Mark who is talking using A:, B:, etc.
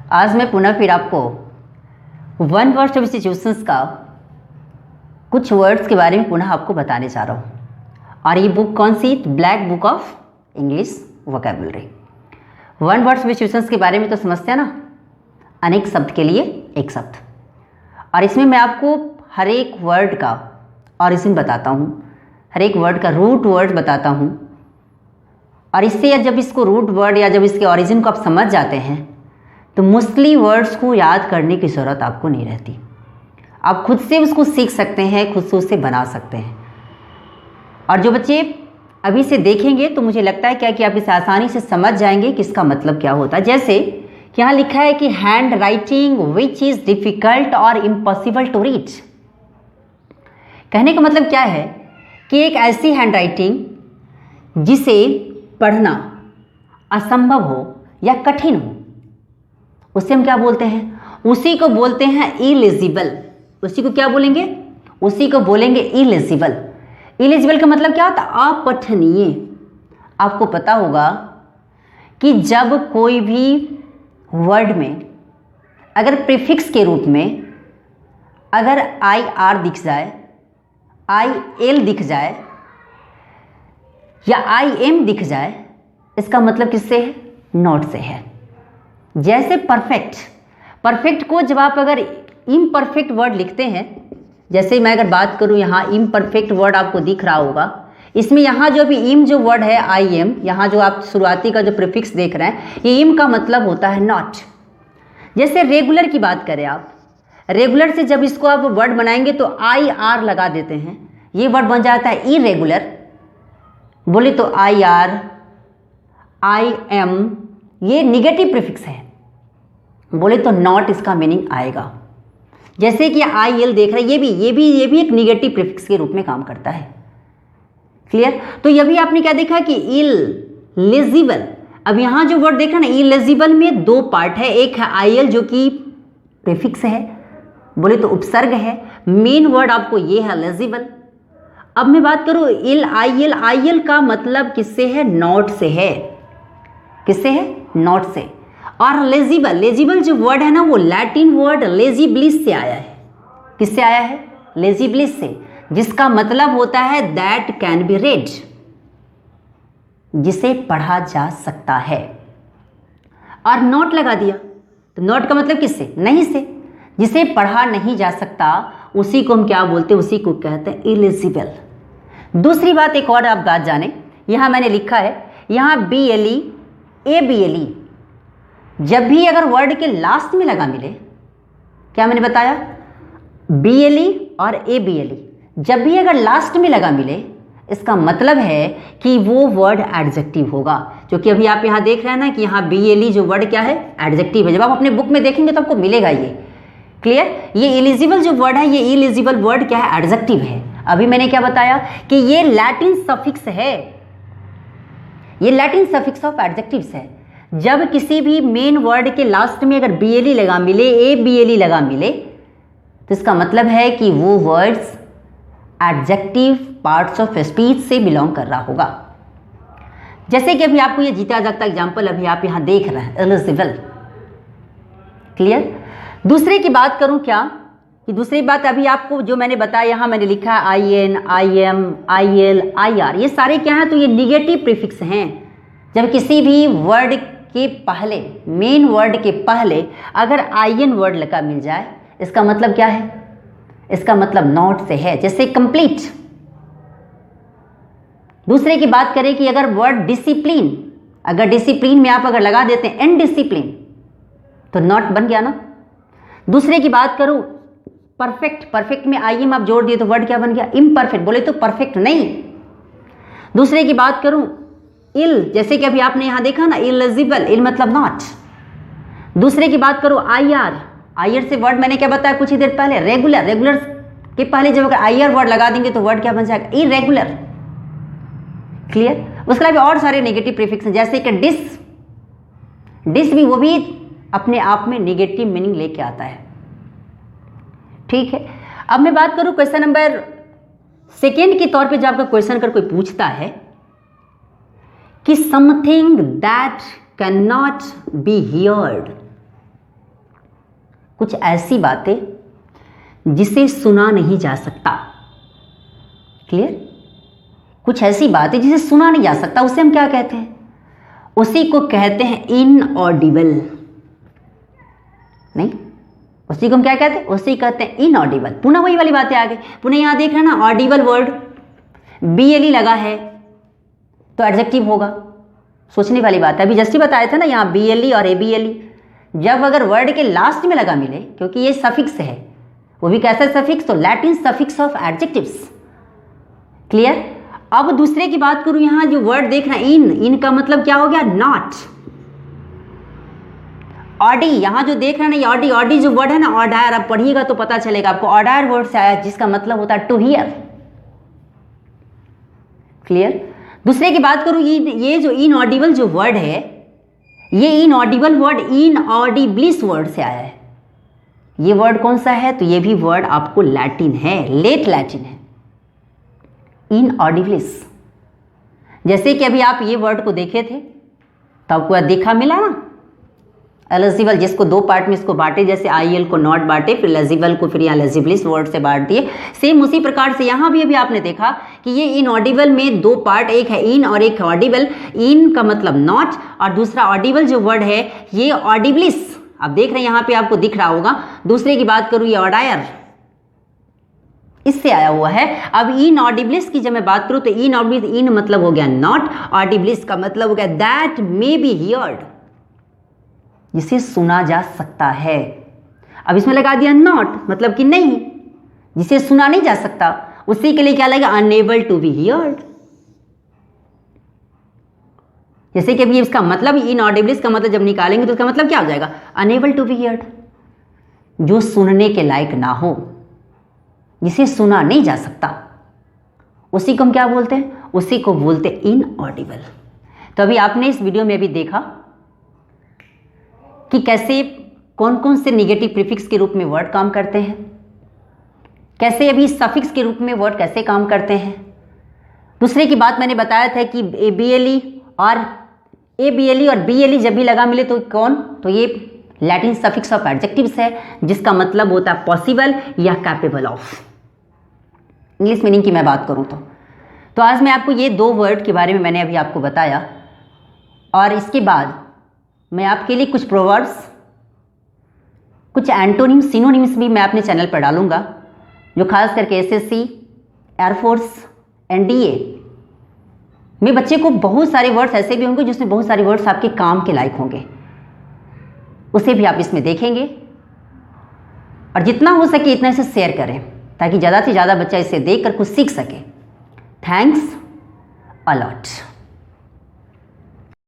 A: आज मैं पुनः फिर आपको वन वर्ड सब्स्टिट्यूशंस का कुछ वर्ड्स के बारे में पुनः आपको बताने जा रहा हूँ। और ये बुक कौन सी? Black book of English vocabulary. One word substitutions के बारे में तो समझते हैं ना, अनेक शब्द के लिए एक शब्द। और इसमें मैं आपको हर एक वर्ड का ऑरिजिन बताता हूँ, हर एक वर्ड का रूट वर्ड बताता हूँ। और इससे जब इसको रूट वर्ड या जब इसके ऑरिजिन को आप समझ जाते हैं तो मोस्टली वर्ड्स को याद करने की ज़रूरत आपको नहीं रहती। आप खुद से उसको सीख सकते हैं, खुद से उसे बना सकते हैं। और जो बच्चे अभी से देखेंगे तो मुझे लगता है क्या कि आप इसे आसानी से समझ जाएंगे कि इसका मतलब क्या होता है। जैसे कि यहाँ लिखा है कि hand writing which is difficult और इम्पॉसिबल टू रीड। कहने का मतलब क्या है कि एक ऐसी हैंड राइटिंग जिसे पढ़ना असंभव हो या कठिन हो, उसे हम क्या बोलते हैं? उसी को बोलते हैं इलिजिबल। उसी को क्या बोलेंगे? उसी को बोलेंगे इलिजिबल। इलिजिबल का मतलब क्या होता है? अपठनीय। आपको पता होगा कि जब कोई भी वर्ड में अगर प्रीफिक्स के रूप में अगर आई आर दिख जाए, आई एल दिख जाए या आई एम दिख जाए, इसका मतलब किससे है? नॉट से है। जैसे परफेक्ट, परफेक्ट को जब आप अगर इम्परफेक्ट वर्ड लिखते हैं, जैसे मैं अगर बात करूं यहाँ इम्परफेक्ट वर्ड आपको दिख रहा होगा, इसमें यहाँ जो भी इम जो वर्ड है आई एम, यहाँ जो आप शुरुआती का जो प्रीफिक्स देख रहे हैं, ये इम का मतलब होता है नॉट। जैसे रेगुलर की बात करें आप, रेगुलर से जब इसको आप वर्ड बनाएंगे तो आई आर लगा देते हैं, ये वर्ड बन जाता है इरेगुलर। बोले तो आई आर, आई एम, ये निगेटिव प्रीफिक्स है। बोले तो नॉट इसका मीनिंग आएगा। जैसे कि आई एल देख रहे हैं, ये भी एक निगेटिव प्रीफिक्स के रूप में काम करता है। क्लियर? तो ये भी आपने क्या देखा कि इलिजिबल। अब यहाँ जो वर्ड देख रहे हैं ना, इलिजिबल में दो पार्ट है। एक है आई एल जो कि प्रीफिक्स है, बोले तो उपसर्ग है। मेन वर्ड आपको ये है लेजिबल। अब मैं बात करूँ आई एल का मतलब किससे है? नॉट से है। किससे है? नॉट से। और लेजिबल, लेजिबल जो वर्ड है ना, वो लैटिन वर्ड लेजिब्लिस से आया है। किससे आया है? लेजिब्लिस से, जिसका मतलब होता है दैट कैन बी रेड, जिसे पढ़ा जा सकता है। और नॉट लगा दिया तो नॉट का मतलब किससे? नहीं से। जिसे पढ़ा नहीं जा सकता उसी को हम क्या बोलते हैं? उसी को कहते हैं इलिजिबल। दूसरी बात, एक और आप बात जाने, यहां मैंने लिखा है, यहां B L E, A B L E, जब भी अगर वर्ड के लास्ट में लगा मिले, क्या मैंने बताया? बी एल ई और ए बी एल ई, जब भी अगर लास्ट में लगा मिले, इसका मतलब है कि वो वर्ड एडजेक्टिव होगा। जो कि अभी आप यहाँ देख रहे हैं ना कि यहाँ बी एल ई जो वर्ड क्या है? एडजेक्टिव है। जब आप अपने बुक में देखेंगे तो आपको मिलेगा ये। क्लियर? ये इलिजिबल जो वर्ड है, ये इलिजिबल वर्ड क्या है? एडजेक्टिव है। अभी मैंने क्या बताया कि ये लैटिन सफिक्स है, ये लैटिन सफिक्स ऑफ एडजेक्टिव्स है। जब किसी भी मेन वर्ड के लास्ट में अगर बी एल ई लगा मिले, ए बी एल ई लगा मिले, तो इसका मतलब है कि वो words adjective parts of speech से बिलोंग कर रहा होगा। जैसे कि अभी आपको ये जीता जागता एग्जाम्पल अभी आप यहाँ देख रहे हैं, एलिजिबल। क्लियर? दूसरे की बात करूँ क्या कि दूसरी बात अभी आपको जो मैंने बताया, यहाँ मैंने लिखा है I N, I M, I L, I R, ये सारे क्या हैं? तो ये निगेटिव प्रीफिक्स हैं। जब किसी भी वर्ड के पहले, मेन वर्ड के पहले अगर आई एन वर्ड लगा मिल जाए, इसका मतलब क्या है? इसका मतलब नॉट से है। जैसे कंप्लीट। दूसरे की बात करें कि अगर वर्ड डिसिप्लिन, अगर डिसिप्लिन में आप अगर लगा देते हैं इनडिसिप्लिन, तो नॉट बन गया ना। दूसरे की बात करूं परफेक्ट, परफेक्ट में आई एम आप जोड़ दिए तो वर्ड क्या बन गया? इम्परफेक्ट। बोले तो परफेक्ट नहीं। दूसरे की बात करूं इल, जैसे कि अभी आपने यहां देखा ना इलिजिबल, इल मतलब नॉट। दूसरे की बात करूं आई आर, आई आर से वर्ड मैंने क्या बताया कुछ ही देर पहले? रेगुलर। रेगुलर के पहले जब अगर आई आर वर्ड लगा देंगे तो वर्ड क्या बन जाएगा? इरेगुलर। क्लियर? उसके अलावा और सारे नेगेटिव प्रीफिक्स हैं, जैसे कि डिस, डिस भी, वो भी अपने आप में नेगेटिव मीनिंग लेके आता है। ठीक है? अब मैं बात करूं क्वेश्चन नंबर सेकेंड के तौर पे, जब आपका क्वेश्चन अगर कोई पूछता है कि something that can not be heard, कुछ ऐसी बातें जिसे सुना नहीं जा सकता। क्लियर? कुछ ऐसी बातें जिसे सुना नहीं जा सकता, उसे हम क्या कहते हैं? उसी को कहते हैं इनऑडिबल। नहीं, उसी को हम क्या कहते हैं? उसी कहते हैं इनऑडिबल। पुनः वही वाली बातें आ गई। पुनः यहां देख रहे हैं ना, ऑडिबल वर्ड BLE लगा है तो एडजेक्टिव होगा। सोचने वाली बात है। अभी जस्ट ही बताया था ना, यहाँ BLE और ABLE जब अगर वर्ड के लास्ट में लगा मिले, क्योंकि ये सफिक्स है, वो भी कैसा सफिक्स? तो Latin suffix of adjectives. Clear? अब दूसरे की बात करूं, यहां जो वर्ड देखना इन का मतलब क्या हो गया? नॉट। ऑडी, यहां जो देख रहे हैं ना, ये ऑडी जो वर्ड है ना, ऑडायर, आप पढ़िएगा तो पता चलेगा आपको। ऑडायर वर्ड से आया जिसका मतलब होता है टू हियर। क्लियर? दूसरे की बात करूं, ये जो इनऑडिबल जो वर्ड है, ये इनऑडिबल वर्ड इनऑडिब्लिस वर्ड से आया है। ये वर्ड कौन सा है? तो ये भी वर्ड आपको लैटिन है, लेट लैटिन है, इनऑडिब्लिस। जैसे कि अभी आप ये वर्ड को देखे थे तो आपको देखा मिला ना, एलिजिबल, जिसको दो पार्ट में इसको बांटे, जैसे IL को नॉट बांटे, फिर लेजिबल को फिर यहाँ लेजिबलिस वर्ड से बांट दिए। सेम उसी प्रकार से यहाँ भी अभी आपने देखा कि ये इनऑडिबल में दो पार्ट, एक है इन और एक है ऑडिबल। इन का मतलब नॉट और दूसरा ऑडिबल जो वर्ड है ये ऑडिब्लिस। आप देख रहे हैं यहाँ पे आपको दिख रहा होगा। दूसरे की बात करूँ, ये ऑडायर, इससे आया हुआ है। अब इनऑडिब्लिस की जब मैं बात करूँ तो इनऑडिब्लिस, इन मतलब हो गया नॉट, ऑडिब्लिस का मतलब हो गया दैट मे बी हियर्ड, जिसे सुना जा सकता है। अब इसमें लगा दिया नॉट, मतलब कि नहीं, जिसे सुना नहीं जा सकता, उसी के लिए क्या लगेगा? Unable to be heard. जैसे कि अभी इसका मतलब इनऑडिब्लिस का मतलब जब निकालेंगे तो इसका मतलब क्या हो जाएगा? अनएबल टू बी हियर्ड, जो सुनने के लायक ना हो, जिसे सुना नहीं जा सकता, उसी को हम क्या बोलते हैं? उसी को बोलते हैं इनऑडिबल। तो अभी आपने इस वीडियो में भी देखा कि कैसे कौन कौन से नेगेटिव प्रीफिक्स के रूप में वर्ड काम करते हैं, कैसे अभी सफिक्स के रूप में वर्ड कैसे काम करते हैं। दूसरे की बात मैंने बताया था कि ABLE और BLE जब भी लगा मिले तो कौन? तो ये लैटिन सफिक्स ऑफ एडजेक्टिव्स है, जिसका मतलब होता है पॉसिबल या कैपेबल ऑफ। इंग्लिश मीनिंग की मैं बात करूं तो आज मैं आपको ये दो वर्ड के बारे में मैंने अभी आपको बताया, और इसके बाद मैं आपके लिए कुछ प्रोवर्ब्स, कुछ एंटोनिम, सिनोनिम्स भी मैं अपने चैनल पर डालूंगा, जो खास करके SSC, एयरफोर्स, NDA में बच्चे को बहुत सारे वर्ड्स ऐसे भी होंगे जिसमें बहुत सारे वर्ड्स आपके काम के लायक होंगे, उसे भी आप इसमें देखेंगे। और जितना हो सके इतना इसे शेयर करें ताकि ज़्यादा से ज़्यादा बच्चा इसे देखकर कुछ सीख सके। Thanks a lot.